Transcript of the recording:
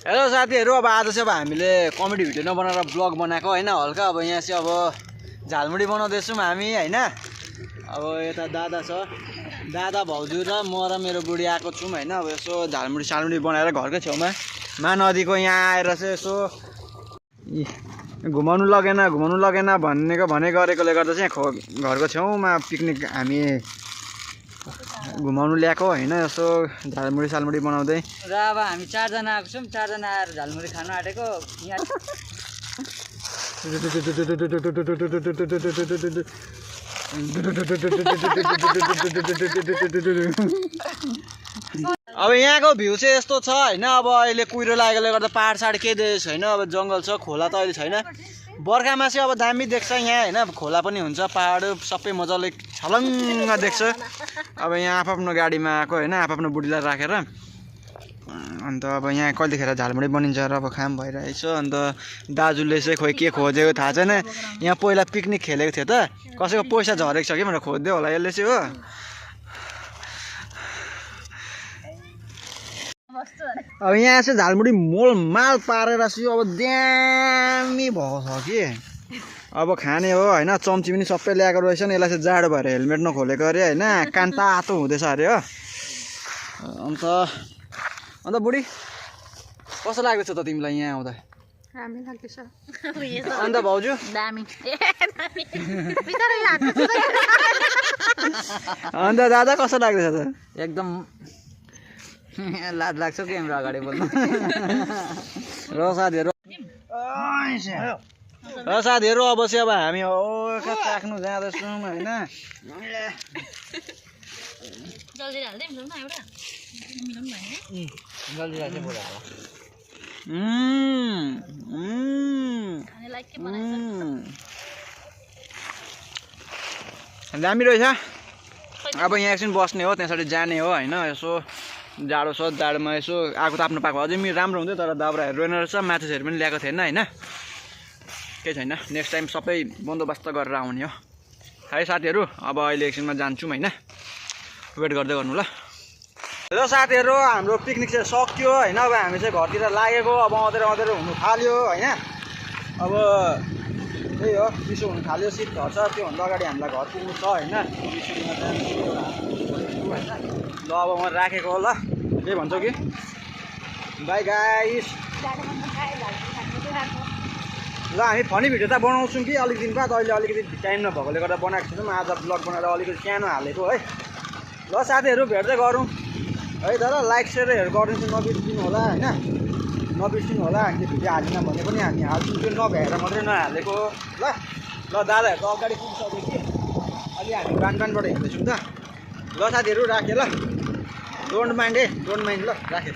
Hello साथीहरू, अब आज चाहिँ अब हामीले कमेडी भिडियो नबनाएर ब्लग बनाएको होइन हल्का। अब यहाँ चाहिँ अब झालमुडी बनाउँदैछौँ हामी होइन। अब यता दादा छ, दादा भाउजू र म र मेरो बुढी आएको छौँ होइन। अब यसो झालमुडी सालमुडी बनाएर घरकै छेउमा महानदीको यहाँ आएर चाहिँ यसो घुमाउनु लगेन भने गरेकोले गर्दा चाहिँ घरको छेउमा पिकनिक हामी घुमाउनु ल्याएको होइन। यसो झालमुडी सालमुडी बनाउँदै र अब हामी 4 जना आएको छौँ। 4 जना आएर झालमुडी खान आँटेको यहाँ। अब यहाँको भ्यू चाहिँ यस्तो छ होइन। अब अहिले कुहिरो लागेकोले गर्दा पाहाड साड केही देखेको छैन। अब जङ्गल छ, खोला त अहिले छैन। बर्खामा चाहिँ अब दामी देख्छ यहाँ होइन। खोला पनि हुन्छ, पाहाड सबै मजाले छलङ्ग देख्छ। अब यहाँ आफ्नो गाडीमा आएको होइन, आफ्नो बुढीलाई राखेर। अन्त अब यहाँ कहिलेखेर झालमुडी बनिन्छ र अब काम भइरहेछ। अन्त दाजुले चाहिँ खोइ के खोजेको थाहा छैन। यहाँ पहिला पिकनिक खेलेको थियो त, कसैको पैसा झरेको छ कि भनेर खोज्दै होला यसले चाहिँ हो। अब यहाँ चाहिँ झालमुडी मोलमाल पारेर चाहिँ अब दामी भएको छ कि। अब खाने हो होइन। चम्ची पनि सबै ल्याएको रहेछ नि। यसलाई चाहिँ जाडो भएर हेलमेट नखोलेको अरे होइन। कान तातो हुँदैछ अरे हो। अन्त बुढी कस्तो लाग्दैछ त तिमीलाई यहाँ आउँदा? राम्रो लाग्दैछ। अन्त भाउजू दामी। अन्त दादा कस्तो लाग्दैछ त? एकदम लाज लाग्छ कि हाम्रो अगाडि बोल्नु। र साथीहरू अब चाहिँ अब हामी चाख्नु जाँदैछौँ होइन। जल्दी हाल्दै न एउटा। जल्दी राख्दै बोलाएको। खानेलाई के बनाइन्छ? दामी रहेछ। अब यहाँ एकछिन बस्ने हो, त्यहाँबाट जाने हो होइन। यसो जाडो छ, जाडोमा यसो आगो ताप्नु पाएको अझै राम्रो हुन्थ्यो। तर दाउराहरू रहेन रहेछ, माचिसहरू पनि ल्याएको थिएन होइन। केही छैन, नेक्स्ट टाइम सबै बन्दोबस्त गरेर आउने हो है साथीहरू। अब अहिले एकछिनमा जान्छौँ होइन, वेट गर्दै गर्नु ल। र साथीहरू हाम्रो पिकनिक चाहिँ सक्यो होइन। अब हामी चाहिँ घरतिर लागेको। अब अँधेरो हुनु थाल्यो होइन। अब त्यही हो, चिसो हुनु थाल्यो, शीत झर्छ। त्योभन्दा अगाडि हामीलाई घर पुग्नु छ होइन। ल अब म राखेको हो ल, के भन्छौ कि? By guys. ल हामी फनी भिडियो त बनाउँछौँ कि अलिक दिन बाद। अहिले अलिकति टाइम नभएकोले गर्दा बनाएको छैनौँ। आज ब्लग बनाएर अलिकति सानो हालेको है। ल साथीहरू भेट्दै गरौँ है। तर लाइक सेयर गर्नु चाहिँ नबिर्सिनु होला होइन। नबिर्सिनु होला। त्यो भिडियो हालेन भने पनि हामी हाल्छौँ, त्यो नभ्याएर मात्रै नहालेको ल। ल दादाहरू त अगाडि पुगिसक्यो कि, अलि हामी बानबाट हिँड्दैछौँ त। ल साथीहरू राखेँ ल। डोन्ट माइन्ड ल राखेँ।